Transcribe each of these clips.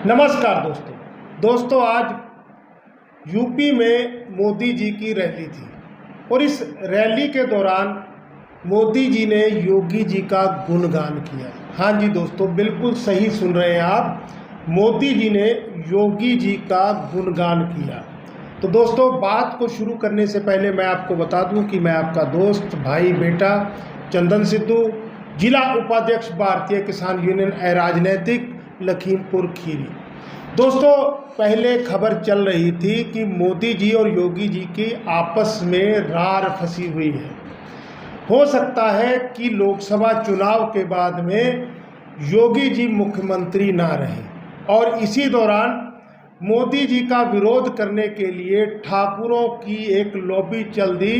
नमस्कार दोस्तों आज यूपी में मोदी जी की रैली थी और इस रैली के दौरान मोदी जी ने योगी जी का गुणगान किया। हाँ जी दोस्तों, बिल्कुल सही सुन रहे हैं आप, मोदी जी ने योगी जी का गुणगान किया। तो दोस्तों, बात को शुरू करने से पहले मैं आपको बता दूं कि मैं आपका दोस्त भाई बेटा चंदन सिद्धू, जिला उपाध्यक्ष भारतीय किसान यूनियन अराजनैतिक लखीमपुर खीरी। दोस्तों, पहले खबर चल रही थी कि मोदी जी और योगी जी की आपस में रार फंसी हुई है। हो सकता है कि लोकसभा चुनाव के बाद में योगी जी मुख्यमंत्री ना रहें और इसी दौरान मोदी जी का विरोध करने के लिए ठाकुरों की एक लॉबी चल दी,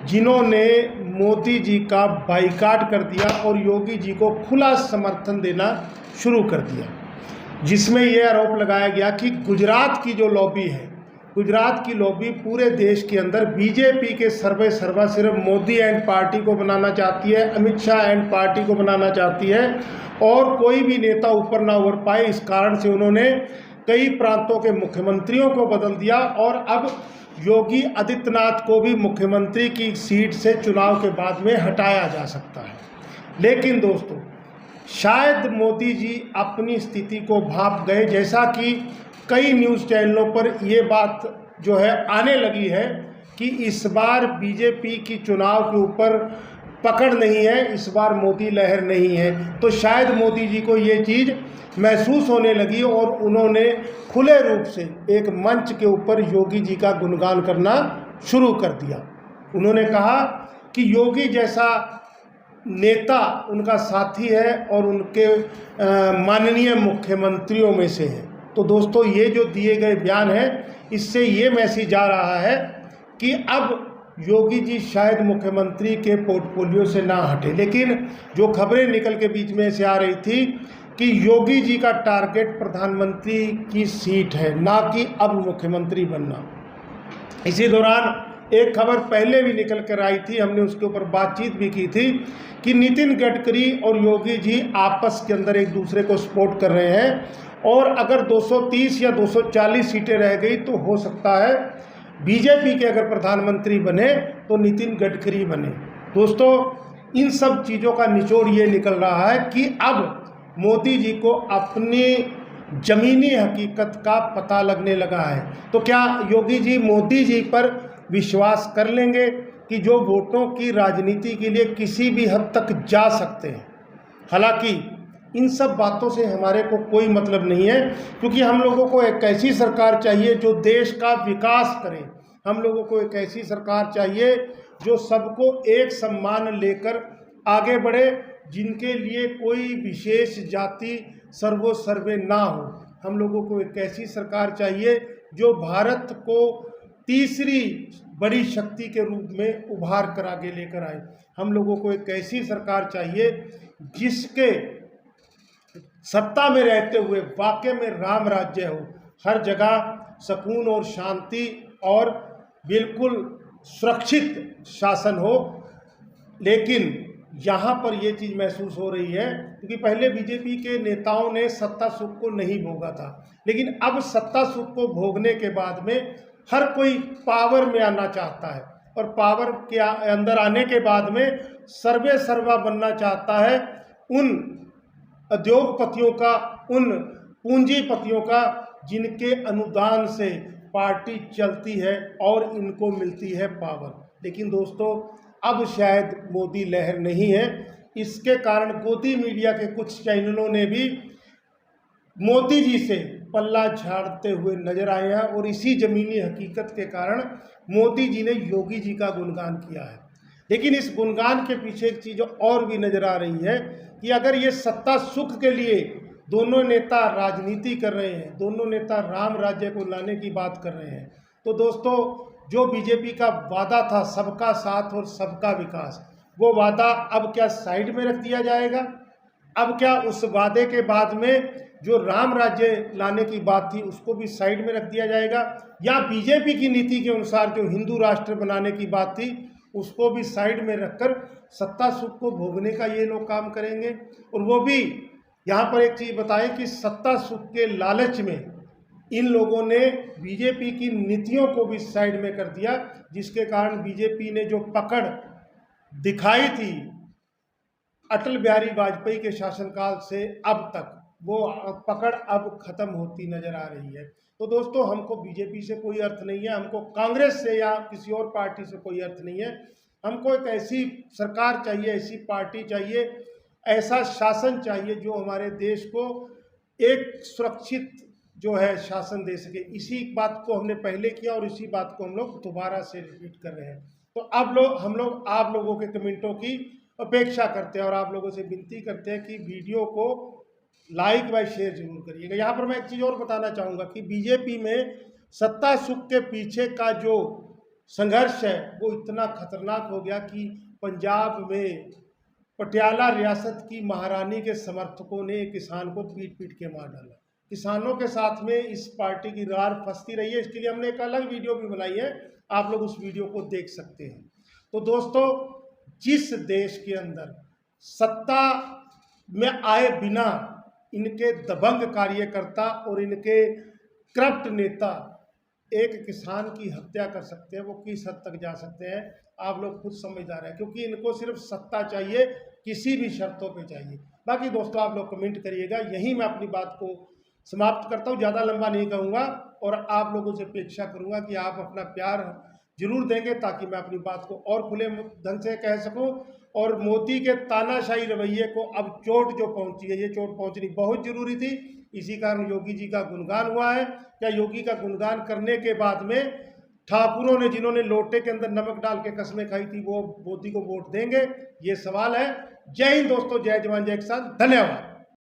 जिन्होंने मोदी जी का बाइकाट कर दिया और योगी जी को खुला समर्थन देना शुरू कर दिया, जिसमें यह आरोप लगाया गया कि गुजरात की जो लॉबी है, गुजरात की लॉबी पूरे देश के अंदर बीजेपी के सर्वे सर्वा सिर्फ मोदी एंड पार्टी को बनाना चाहती है, अमित शाह एंड पार्टी को बनाना चाहती है और कोई भी नेता ऊपर ना उभर पाए। इस कारण से उन्होंने कई प्रांतों के मुख्यमंत्रियों को बदल दिया और अब योगी आदित्यनाथ को भी मुख्यमंत्री की सीट से चुनाव के बाद में हटाया जा सकता है। लेकिन दोस्तों, शायद मोदी जी अपनी स्थिति को भाप गए, जैसा कि कई न्यूज़ चैनलों पर ये बात जो है आने लगी है कि इस बार बीजेपी की चुनाव के ऊपर पकड़ नहीं है, इस बार मोदी लहर नहीं है। तो शायद मोदी जी को ये चीज़ महसूस होने लगी और उन्होंने खुले रूप से एक मंच के ऊपर योगी जी का गुणगान करना शुरू कर दिया। उन्होंने कहा कि योगी जैसा नेता उनका साथी है और उनके माननीय मुख्यमंत्रियों में से है। तो दोस्तों, ये जो दिए गए बयान है, इससे ये मैसेज आ रहा है कि अब योगी जी शायद मुख्यमंत्री के पोर्टफोलियो से ना हटे। लेकिन जो खबरें निकल के बीच में से आ रही थी कि योगी जी का टारगेट प्रधानमंत्री की सीट है, ना कि अब मुख्यमंत्री बनना। इसी दौरान एक खबर पहले भी निकल कर आई थी, हमने उसके ऊपर बातचीत भी की थी कि नितिन गडकरी और योगी जी आपस के अंदर एक दूसरे को सपोर्ट कर रहे हैं और अगर 230 या 240 सीटें रह गई तो हो सकता है बीजेपी के अगर प्रधानमंत्री बने तो नितिन गडकरी बने। दोस्तों, इन सब चीज़ों का निचोड़ ये निकल रहा है कि अब मोदी जी को अपनी ज़मीनी हकीकत का पता लगने लगा है। तो क्या योगी जी मोदी जी पर विश्वास कर लेंगे कि जो वोटों की राजनीति के लिए किसी भी हद तक जा सकते हैं? हालांकि इन सब बातों से हमारे को कोई मतलब नहीं है, क्योंकि हम लोगों को एक ऐसी सरकार चाहिए जो देश का विकास करे। हम लोगों को एक ऐसी सरकार चाहिए जो सबको एक सम्मान लेकर आगे बढ़े, जिनके लिए कोई विशेष जाति सर्वे ना हो। हम लोगों को एक ऐसी सरकार चाहिए जो भारत को तीसरी बड़ी शक्ति के रूप में उभार कर आगे लेकर आए। हम लोगों को एक ऐसी सरकार चाहिए जिसके सत्ता में रहते हुए वाकई में राम राज्य हो, हर जगह सुकून और शांति और बिल्कुल सुरक्षित शासन हो। लेकिन यहाँ पर ये चीज़ महसूस हो रही है क्योंकि पहले बीजेपी के नेताओं ने सत्ता सुख को नहीं भोगा था, लेकिन अब सत्ता सुख को भोगने के बाद में हर कोई पावर में आना चाहता है और पावर के अंदर आने के बाद में सर्वे सर्वा बनना चाहता है उन उद्योगपतियों का, उन पूंजीपतियों का जिनके अनुदान से पार्टी चलती है और इनको मिलती है पावर। लेकिन दोस्तों, अब शायद मोदी लहर नहीं है। इसके कारण गोदी मीडिया के कुछ चैनलों ने भी मोदी जी से पल्ला झाड़ते हुए नजर आए हैं और इसी ज़मीनी हकीकत के कारण मोदी जी ने योगी जी का गुणगान किया है। लेकिन इस गुणगान के पीछे एक चीज़ और भी नज़र आ रही है कि अगर ये सत्ता सुख के लिए दोनों नेता राजनीति कर रहे हैं, दोनों नेता राम राज्य को लाने की बात कर रहे हैं, तो दोस्तों, जो बीजेपी का वादा था सबका साथ और सबका विकास, वो वादा अब क्या साइड में रख दिया जाएगा? अब क्या उस वादे के बाद में जो राम राज्य लाने की बात थी उसको भी साइड में रख दिया जाएगा? या बीजेपी की नीति के अनुसार जो हिंदू राष्ट्र बनाने की बात थी उसको भी साइड में रखकर सत्ता सुख को भोगने का ये लोग काम करेंगे? और वो भी यहाँ पर एक चीज़ बताएं कि सत्ता सुख के लालच में इन लोगों ने बीजेपी की नीतियों को भी साइड में कर दिया, जिसके कारण बीजेपी ने जो पकड़ दिखाई थी अटल बिहारी वाजपेयी के शासनकाल से अब तक, वो पकड़ अब खत्म होती नजर आ रही है। तो दोस्तों, हमको बीजेपी से कोई अर्थ नहीं है, हमको कांग्रेस से या किसी और पार्टी से कोई अर्थ नहीं है। हमको एक ऐसी सरकार चाहिए, ऐसी पार्टी चाहिए, ऐसा शासन चाहिए जो हमारे देश को एक सुरक्षित जो है शासन दे सके। इसी बात को हमने पहले किया और इसी बात को हम लोग दोबारा से रिपीट कर रहे हैं। तो अब हम लोग आप लोगों के कमेंटों की अपेक्षा करते हैं और आप लोगों से विनती करते हैं कि वीडियो को लाइक व शेयर जरूर करिएगा। यहाँ पर मैं एक चीज़ और बताना चाहूँगा कि बीजेपी में सत्ता सुख के पीछे का जो संघर्ष है वो इतना खतरनाक हो गया कि पंजाब में पटियाला रियासत की महारानी के समर्थकों ने किसान को पीट पीट के मार डाला। किसानों के साथ में इस पार्टी की रार फंसती रही है। इसके लिए हमने एक अलग वीडियो भी बनाई है, आप लोग उस वीडियो को देख सकते हैं। तो दोस्तों, जिस देश के अंदर सत्ता में आए बिना इनके दबंग कार्यकर्ता और इनके करप्ट नेता एक किसान की हत्या कर सकते हैं, वो किस हद तक जा सकते हैं आप लोग खुद समझदार हैं, क्योंकि इनको सिर्फ सत्ता चाहिए, किसी भी शर्तों पे चाहिए। बाकी दोस्तों, आप लोग कमेंट करिएगा। यहीं मैं अपनी बात को समाप्त करता हूँ, ज़्यादा लंबा नहीं कहूँगा और आप लोगों से अपेक्षा करूँगा कि आप अपना प्यार जरूर देंगे ताकि मैं अपनी बात को और खुले ढंग से कह सकूं। और मोदी के तानाशाही रवैये को अब चोट जो पहुंची है, ये चोट पहुंचनी बहुत जरूरी थी। इसी कारण योगी जी का गुणगान हुआ है। क्या योगी का गुणगान करने के बाद में ठाकुरों ने, जिन्होंने लोटे के अंदर नमक डाल के कस्में खाई थी, वो मोदी को वोट देंगे? ये सवाल है। जय हिंद दोस्तों, जय जवान जय किसान, धन्यवाद।